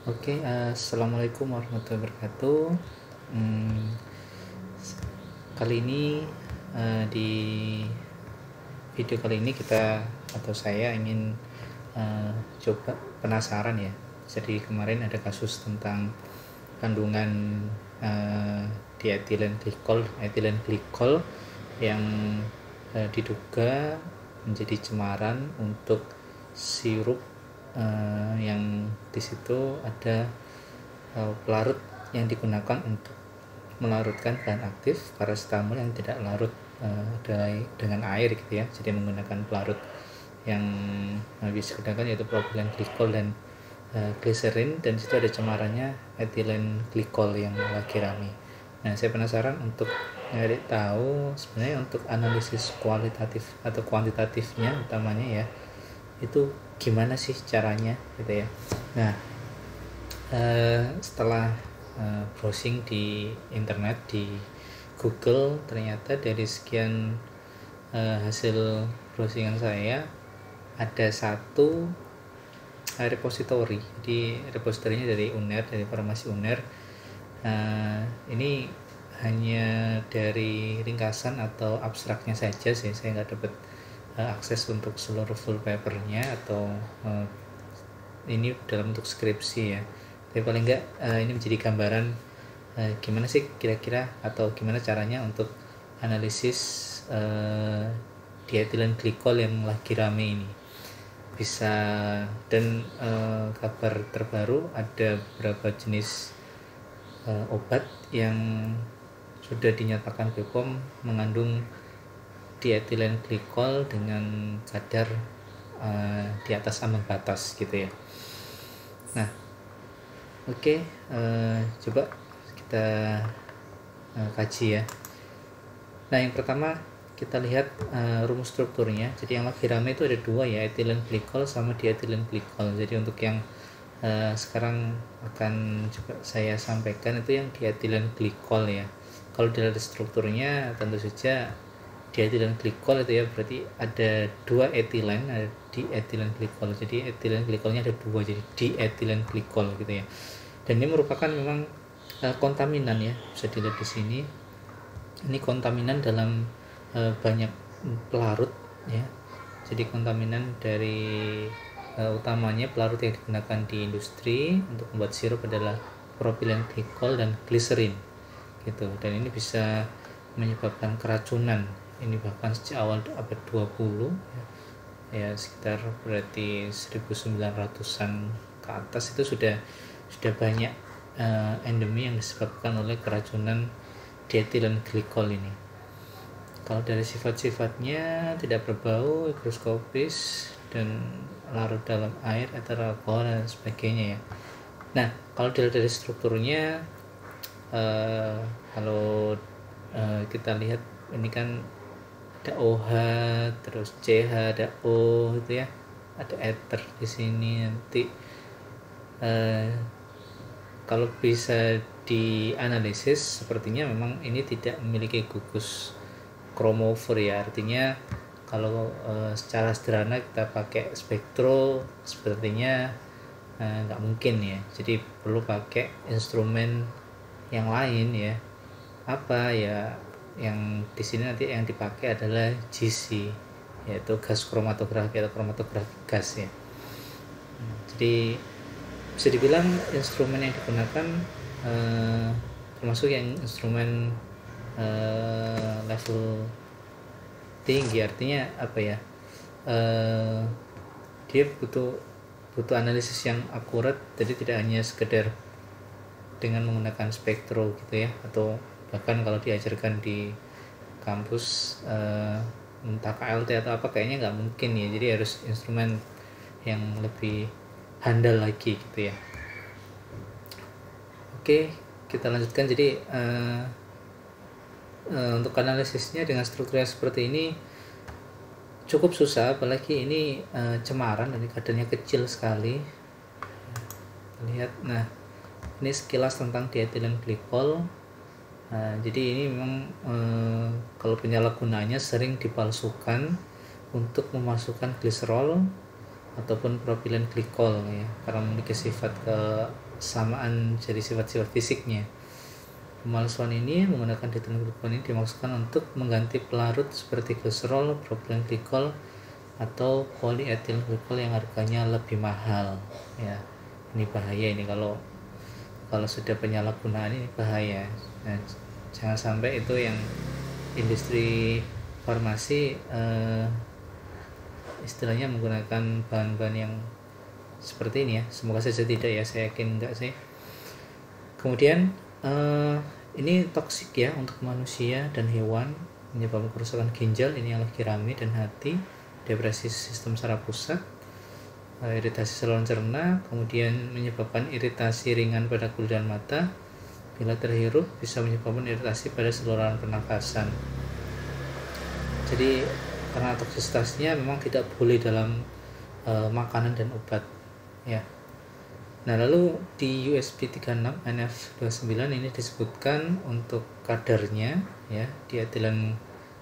Oke, assalamualaikum warahmatullahi wabarakatuh. Hmm, Kali ini di video kali ini saya ingin coba penasaran ya. Jadi kemarin ada kasus tentang kandungan etilen glikol yang diduga menjadi cemaran untuk sirup yang di situ ada pelarut yang digunakan untuk melarutkan bahan aktif paracetamol yang tidak larut dengan air gitu ya. Jadi menggunakan pelarut yang bisa digunakan yaitu propilen glikol dan gliserin, dan situ ada cemarannya etilen glikol yang lagi rame. Nah, saya penasaran untuk nyari tahu sebenarnya untuk analisis kualitatif atau kuantitatifnya utamanya ya, itu gimana sih caranya gitu ya. Nah, setelah browsing di internet di Google, ternyata dari sekian hasil browsingan saya ada satu repository. Jadi repositorinya dari UNER, dari farmasi UNER. Ini hanya dari ringkasan atau abstraknya saja sih, saya nggak dapat akses untuk seluruh full papernya atau ini dalam bentuk skripsi ya. Tapi paling enggak ini menjadi gambaran gimana sih kira-kira atau gimana caranya untuk analisis dietilen glikol yang lagi rame ini bisa. Dan kabar terbaru ada beberapa jenis obat yang sudah dinyatakan BPOM mengandung dietilen glikol dengan kadar di atas ambang batas gitu ya. Nah, oke, coba kita kaji ya. Nah, yang pertama kita lihat rumus strukturnya. Jadi yang lagi rame itu ada dua ya, etilen glikol sama dietilen glikol. Jadi untuk yang sekarang akan coba saya sampaikan itu yang dietilen glikol ya. Kalau dilihat strukturnya tentu saja dietilen glikol itu ya berarti ada dua etilen, ada dietilen glikol. Jadi etilen glikolnya ada dua, jadi dietilen glikol gitu ya. Dan ini merupakan memang kontaminan ya, bisa dilihat di sini. Ini kontaminan dalam banyak pelarut ya. Jadi kontaminan dari utamanya pelarut yang digunakan di industri untuk membuat sirup adalah propilen glikol dan gliserin gitu. Dan ini bisa menyebabkan keracunan. Ini bahkan sejak awal abad 20 ya, sekitar berarti 1900-an ke atas itu sudah banyak endemi yang disebabkan oleh keracunan dietilen glikol ini. Kalau dari sifat-sifatnya tidak berbau, higroskopis, dan larut dalam air, eter alkohol dan sebagainya ya. Nah, kalau dilihat dari strukturnya, kalau kita lihat ini kan ada OH, terus CH, ada O gitu ya, ada ether di sini. Nanti kalau bisa dianalisis sepertinya memang ini tidak memiliki gugus kromofor ya. Artinya kalau secara sederhana kita pakai spektro sepertinya nggak mungkin ya. Jadi perlu pakai instrumen yang lain ya. Apa ya, yang di sini nanti yang dipakai adalah GC, yaitu gas kromatografi atau kromatografi gas ya. Jadi bisa dibilang instrumen yang digunakan termasuk yang instrumen level tinggi. Artinya apa ya, dia butuh analisis yang akurat. Jadi tidak hanya sekedar dengan menggunakan spektro gitu ya, atau bahkan kalau diajarkan di kampus entah KLT atau apa, kayaknya nggak mungkin ya. Jadi harus instrumen yang lebih handal lagi gitu ya. Oke, kita lanjutkan. Jadi untuk analisisnya dengan struktur yang seperti ini cukup susah, apalagi ini cemaran dan kadarnya kecil sekali. Lihat, nah ini sekilas tentang dietilen glikol. Jadi ini memang kalau penyalahgunanya sering dipalsukan untuk memasukkan gliserol ataupun propilen glikol ya, karena memiliki sifat samaan dari sifat-sifat fisiknya. Pemalsuan ini menggunakan dietilen glikol ini dimaksudkan untuk mengganti pelarut seperti glycerol, propylene glikol, atau polyethylene glikol yang harganya lebih mahal. Ya, ini bahaya ini kalau sudah penyalahgunaan, ini bahaya. Nah, jangan sampai itu yang industri farmasi istilahnya menggunakan bahan-bahan yang seperti ini ya. Semoga saja tidak ya, saya yakin enggak sih. Kemudian ini toksik ya untuk manusia dan hewan, menyebabkan kerusakan ginjal, ini adalah kirami dan hati, depresi sistem saraf pusat, iritasi saluran cerna, kemudian menyebabkan iritasi ringan pada kulit dan mata. Bila terhirup bisa menyebabkan iritasi pada saluran pernafasan. Jadi karena toksisitasnya memang tidak boleh dalam makanan dan obat ya. Nah, lalu di USP 36 NF29 ini disebutkan untuk kadarnya ya, dietilen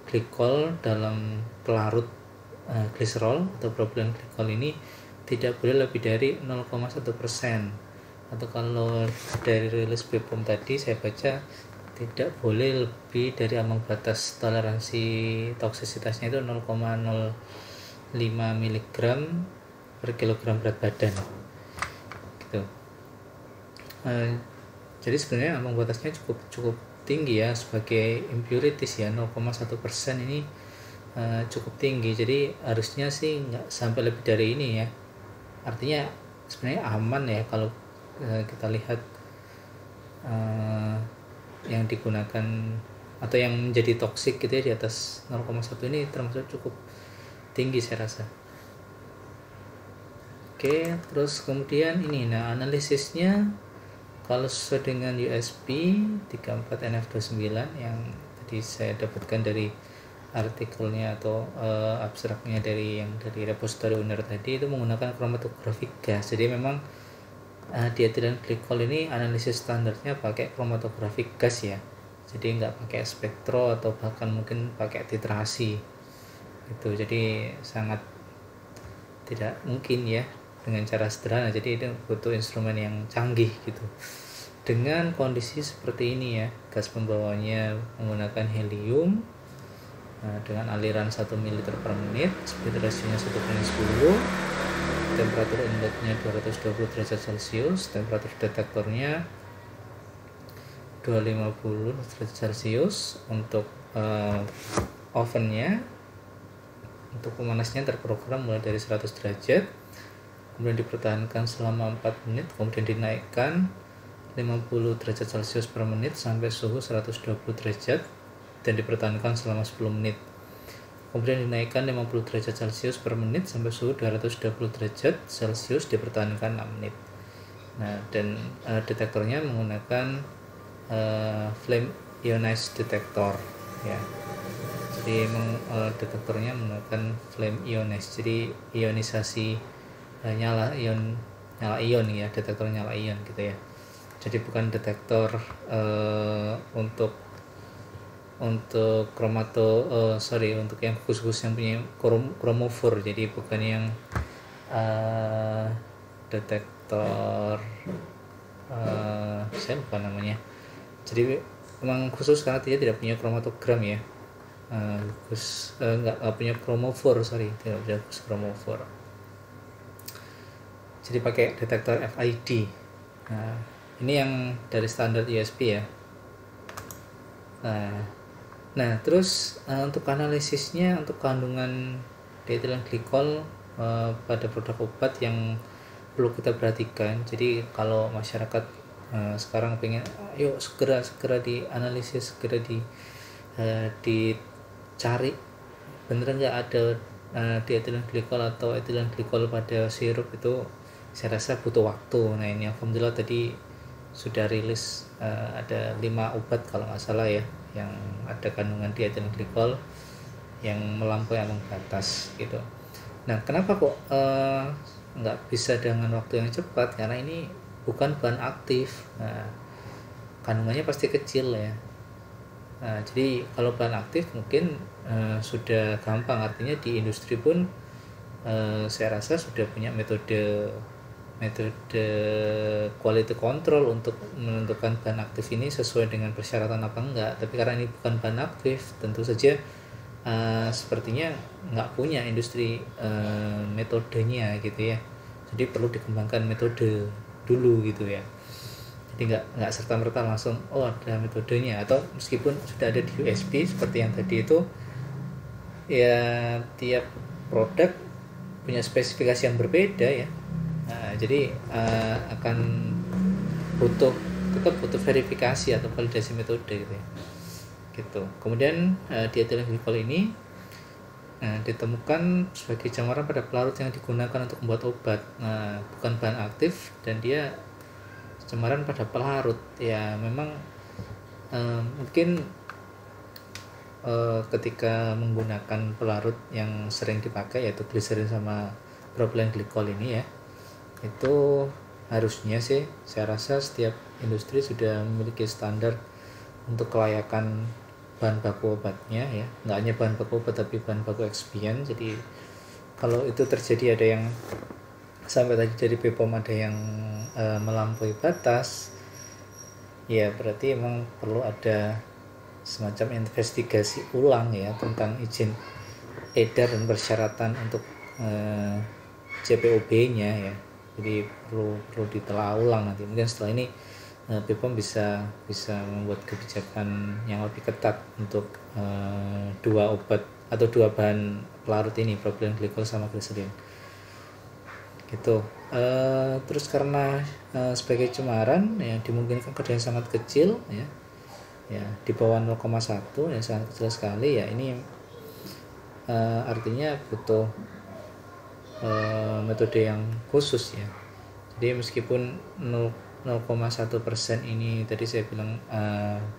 glikol dalam pelarut glycerol atau propylene glikol ini tidak boleh lebih dari 0,1%, atau kalau dari rilis BPOM tadi saya baca tidak boleh lebih dari ambang batas toleransi toksisitasnya itu 0,05 mg per kilogram berat badan gitu. Jadi sebenarnya ambang batasnya cukup tinggi ya, sebagai impurities ya, 0,1% ini cukup tinggi. Jadi harusnya sih nggak sampai lebih dari ini ya. Artinya sebenarnya aman ya kalau kita lihat yang digunakan atau yang menjadi toksik gitu ya di atas 0,1 ini termasuk cukup tinggi saya rasa. Oke, terus kemudian ini, nah analisisnya kalau sesuai dengan USP 34 NF29 yang tadi saya dapatkan dari artikelnya atau abstraknya dari repository owner tadi, itu menggunakan kromatografik gas. Jadi memang dietilen glikol ini analisis standarnya pakai kromatografik gas ya. Jadi nggak pakai spektro atau bahkan mungkin pakai titrasi gitu. Jadi sangat tidak mungkin ya dengan cara sederhana. Jadi itu butuh instrumen yang canggih gitu. Dengan kondisi seperti ini ya, gas pembawanya menggunakan helium dengan aliran 1 ml per menit, speed ratio-nya 1/10, temperatur inletnya 220 derajat Celcius, temperatur detektornya 250 derajat Celcius. Untuk ovennya, untuk pemanasnya terprogram mulai dari 100 derajat, kemudian dipertahankan selama 4 menit, kemudian dinaikkan 50 derajat Celcius per menit sampai suhu 120 derajat dan dipertahankan selama 10 menit. Kemudian dinaikkan 50 derajat Celcius per menit sampai suhu 220 derajat Celcius, dipertahankan 6 menit. Nah, dan detektornya menggunakan flame ionized detector ya. Jadi detektornya menggunakan flame ionized, jadi ionisasi nyala ion ya, detektor nyala ion gitu ya. Jadi bukan detektor untuk untuk yang khusus yang punya chromophore. Jadi bukan yang detektor saya lupa namanya. Jadi memang khusus karena dia tidak punya kromatogram ya, nggak punya chromophore, tidak punya chromophore. Jadi pakai detektor FID. Nah, ini yang dari standar USP ya. Nah, terus untuk analisisnya, untuk kandungan dietilen glikol pada produk obat yang perlu kita perhatikan. Jadi kalau masyarakat sekarang pengen, yuk segera dianalisis, segera dicari bener nggak ada dietilen glikol atau etilen glikol pada sirup, itu saya rasa butuh waktu. Nah, ini alhamdulillah tadi sudah rilis ada 5 obat kalau nggak salah ya, yang ada kandungan dietilen glikol yang melampaui ambang batas gitu. Nah, kenapa kok nggak bisa dengan waktu yang cepat? Karena ini bukan bahan aktif. Nah, kandungannya pasti kecil ya. Nah, jadi kalau bahan aktif mungkin sudah gampang, artinya di industri pun saya rasa sudah punya metode metode quality control untuk menentukan bahan aktif ini sesuai dengan persyaratan apa enggak. Tapi karena ini bukan bahan aktif, tentu saja sepertinya nggak punya industri metodenya gitu ya. Jadi perlu dikembangkan metode dulu gitu ya. Jadi nggak serta merta langsung ada metodenya, atau meskipun sudah ada di USB seperti yang tadi itu ya, tiap produk punya spesifikasi yang berbeda ya. Jadi akan tetap butuh verifikasi atau validasi metode gitu ya. Gitu. Kemudian diethylene glycol ini ditemukan sebagai cemaran pada pelarut yang digunakan untuk membuat obat. Bukan bahan aktif dan dia cemaran pada pelarut ya. Memang mungkin ketika menggunakan pelarut yang sering dipakai yaitu gliserin sama propylene glycol ini ya, itu harusnya sih saya rasa setiap industri sudah memiliki standar untuk kelayakan bahan baku obatnya ya, nggak hanya bahan baku obat tapi bahan baku excipient. Jadi kalau itu terjadi ada yang sampai tadi dari BPOM ada yang melampaui batas ya, berarti emang perlu ada semacam investigasi ulang ya tentang izin edar dan persyaratan untuk CPOB-nya ya. Jadi perlu ditelaah ulang nanti. Mungkin setelah ini BPOM bisa membuat kebijakan yang lebih ketat untuk dua obat atau dua bahan pelarut ini, propylene glycol sama gliserin. Gitu. Terus karena sebagai cemaran ya dimungkinkan kadar yang sangat kecil ya di bawah 0,1 yang sangat kecil sekali ya, ini artinya butuh metode yang khusus ya. Jadi meskipun 0,1% ini tadi saya bilang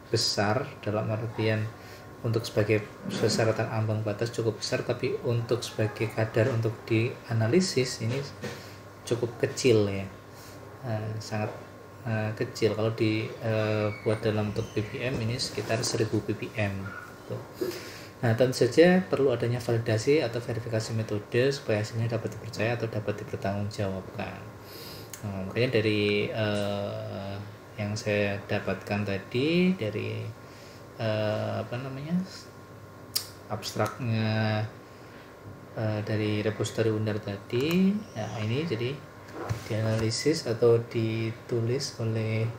besar dalam artian untuk sebagai persyaratan ambang batas cukup besar, tapi untuk sebagai kadar untuk dianalisis ini cukup kecil ya, sangat kecil. Kalau dibuat dalam bentuk ppm ini sekitar 1000 ppm tuh. Nah, tentu saja perlu adanya validasi atau verifikasi metode supaya hasilnya dapat dipercaya atau dapat dipertanggungjawabkan. Makanya dari yang saya dapatkan tadi dari abstraknya dari repository UNER tadi ya, ini jadi dianalisis atau ditulis oleh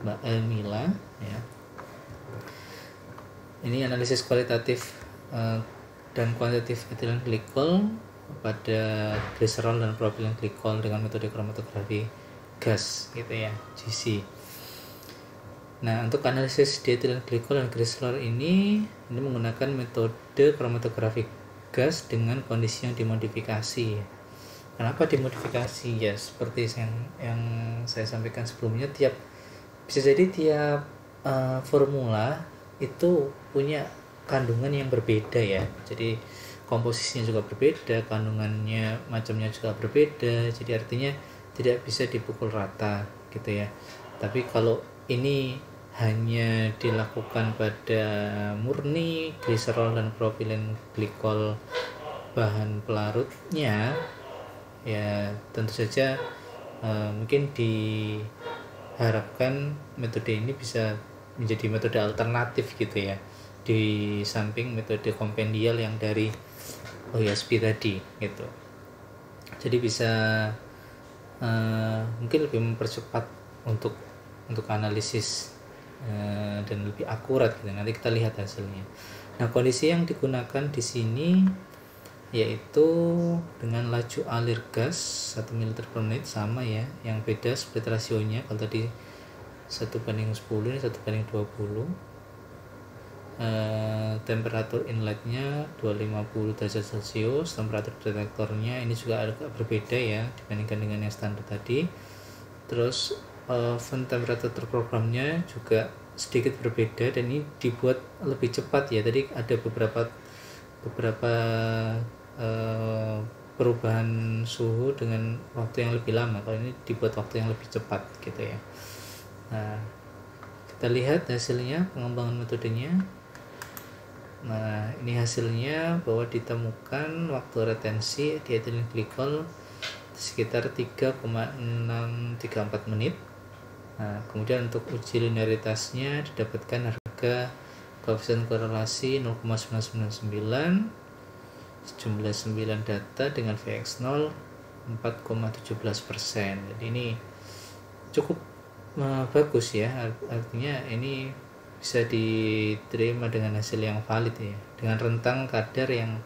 Mbak Elmila ya. Ini analisis kualitatif dan kuantitatif ethylene glycol pada glycerol dan propylene glycol dengan metode kromatografi gas gitu ya, GC. Nah, untuk analisis ethylene glycol dan glycerol ini menggunakan metode kromatografi gas dengan kondisi yang dimodifikasi. Kenapa dimodifikasi? Ya seperti yang saya sampaikan sebelumnya, bisa jadi tiap formula itu punya kandungan yang berbeda ya. Jadi komposisinya juga berbeda, kandungannya macamnya juga berbeda. Jadi artinya tidak bisa dipukul rata gitu ya. Tapi kalau ini hanya dilakukan pada murni gliserol dan propylene glycol bahan pelarutnya ya, tentu saja mungkin diharapkan metode ini bisa menjadi metode alternatif gitu ya, di samping metode kompendial yang dari OSP tadi gitu. Jadi bisa mungkin lebih mempercepat untuk analisis dan lebih akurat gitu. Nanti kita lihat hasilnya. Nah, kondisi yang digunakan di sini yaitu dengan laju alir gas 1 ml per menit sama ya, yang beda split rasionya. Kalau tadi 1:10, ini 1:20. Temperatur inletnya 250 derajat Celcius, temperatur detektornya ini juga agak berbeda ya dibandingkan dengan yang standar tadi. Terus oven temperatur terprogramnya juga sedikit berbeda dan ini dibuat lebih cepat ya. Tadi ada beberapa perubahan suhu dengan waktu yang lebih lama, kalau ini dibuat waktu yang lebih cepat gitu ya. Nah, kita lihat hasilnya pengembangan metodenya. Nah, ini hasilnya bahwa ditemukan waktu retensi di ethylene glycol sekitar 3,634 menit. Nah, kemudian untuk uji linearitasnya didapatkan harga koefisien korelasi 0,999, jumlah 9 data dengan Vx0 4,17%. Jadi ini cukup bagus ya, artinya ini bisa diterima dengan hasil yang valid ya, dengan rentang kadar yang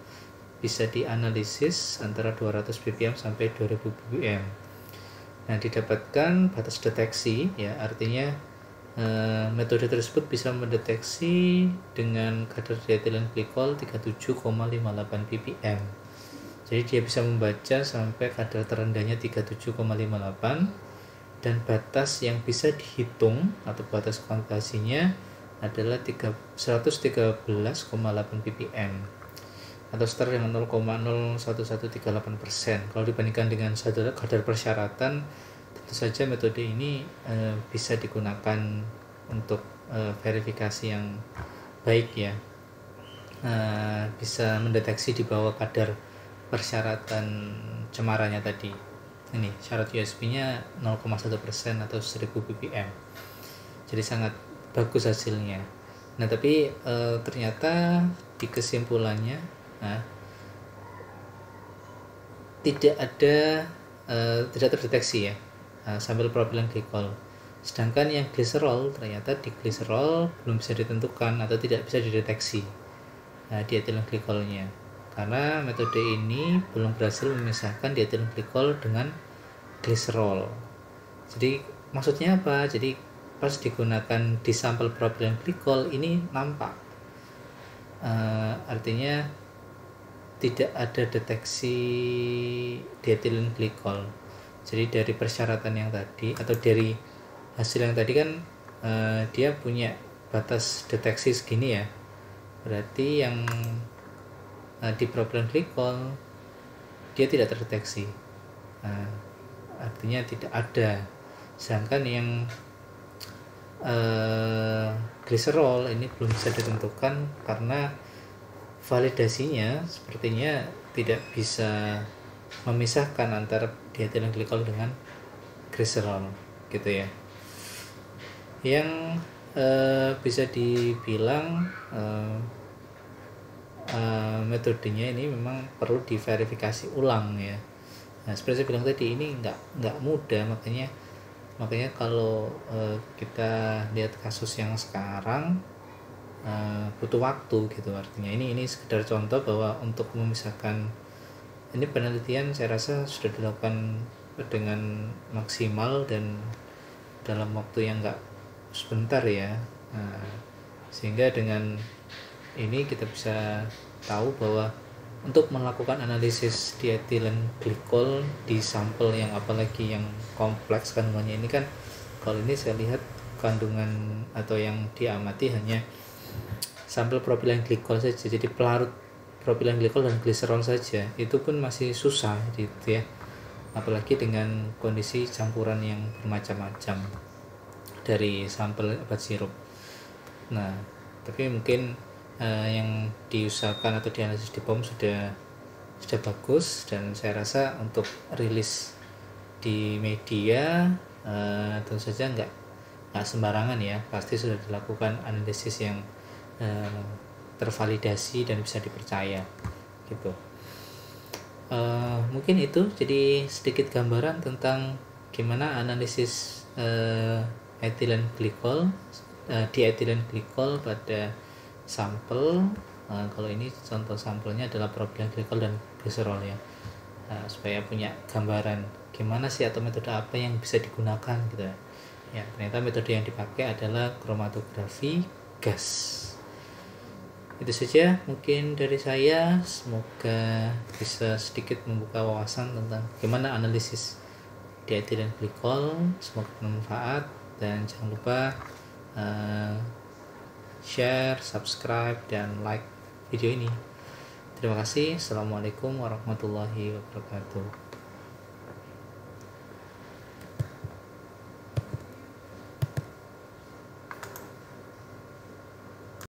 bisa dianalisis antara 200 ppm sampai 2000 ppm. Nah, didapatkan batas deteksi ya, artinya metode tersebut bisa mendeteksi dengan kadar dietilen glikol 37,58 ppm. Jadi dia bisa membaca sampai kadar terendahnya 37,58, dan batas yang bisa dihitung atau batas kuantitasinya adalah 113,8 ppm atau setara dengan 0,01138%. Kalau dibandingkan dengan kadar persyaratan, tentu saja metode ini bisa digunakan untuk verifikasi yang baik ya, bisa mendeteksi di bawah kadar persyaratan cemarannya tadi. Ini syarat USB-nya 0,1% atau 1000 ppm. Jadi sangat bagus hasilnya. Nah, tapi ternyata di kesimpulannya tidak terdeteksi ya sampel propilen glikol. Sedangkan yang gliserol, ternyata di gliserol belum bisa ditentukan atau tidak bisa dideteksi dietilen glikolnya, karena metode ini belum berhasil memisahkan dietilen glikol dengan gliserol. Jadi maksudnya apa? Jadi pas digunakan di sampel propilen glikol ini nampak, artinya tidak ada deteksi dietilen glikol. Jadi dari persyaratan yang tadi atau dari hasil yang tadi kan dia punya batas deteksi segini ya, berarti yang di propilen glikol dia tidak terdeteksi, artinya tidak ada. Sedangkan yang gliserol ini belum bisa ditentukan karena validasinya sepertinya tidak bisa memisahkan antara dietilen glikol dengan gliserol gitu ya. Yang bisa dibilang metodenya ini memang perlu diverifikasi ulang ya. Nah, seperti saya bilang tadi, ini nggak mudah, makanya kalau kita lihat kasus yang sekarang butuh waktu gitu. Artinya ini sekedar contoh bahwa untuk memisahkan ini, penelitian saya rasa sudah dilakukan dengan maksimal dan dalam waktu yang nggak sebentar ya. Sehingga dengan ini kita bisa tahu bahwa untuk melakukan analisis dietilen glikol di sampel yang apalagi yang kompleks kandungannya ini kan, kalau ini saya lihat kandungan atau yang diamati hanya sampel propilen glikol saja, jadi pelarut propilen glikol dan gliserol saja, itu pun masih susah gitu ya, apalagi dengan kondisi campuran yang bermacam-macam dari sampel obat sirup. Nah, tapi mungkin yang diusahakan atau dianalisis di POM sudah bagus, dan saya rasa untuk rilis di media tentu saja nggak sembarangan ya, pasti sudah dilakukan analisis yang tervalidasi dan bisa dipercaya gitu. Mungkin itu jadi sedikit gambaran tentang gimana analisis etilen glikol, dietilen glikol pada sampel. Kalau ini contoh sampelnya adalah propilen glikol dan gliserol ya, supaya punya gambaran gimana sih atau metode apa yang bisa digunakan gitu ya. Ternyata metode yang dipakai adalah kromatografi gas. Itu saja mungkin dari saya, semoga bisa sedikit membuka wawasan tentang gimana analisis dietilen glikol. Semoga bermanfaat, dan jangan lupa share, subscribe, dan like video ini. Terima kasih. Assalamualaikum warahmatullahi wabarakatuh.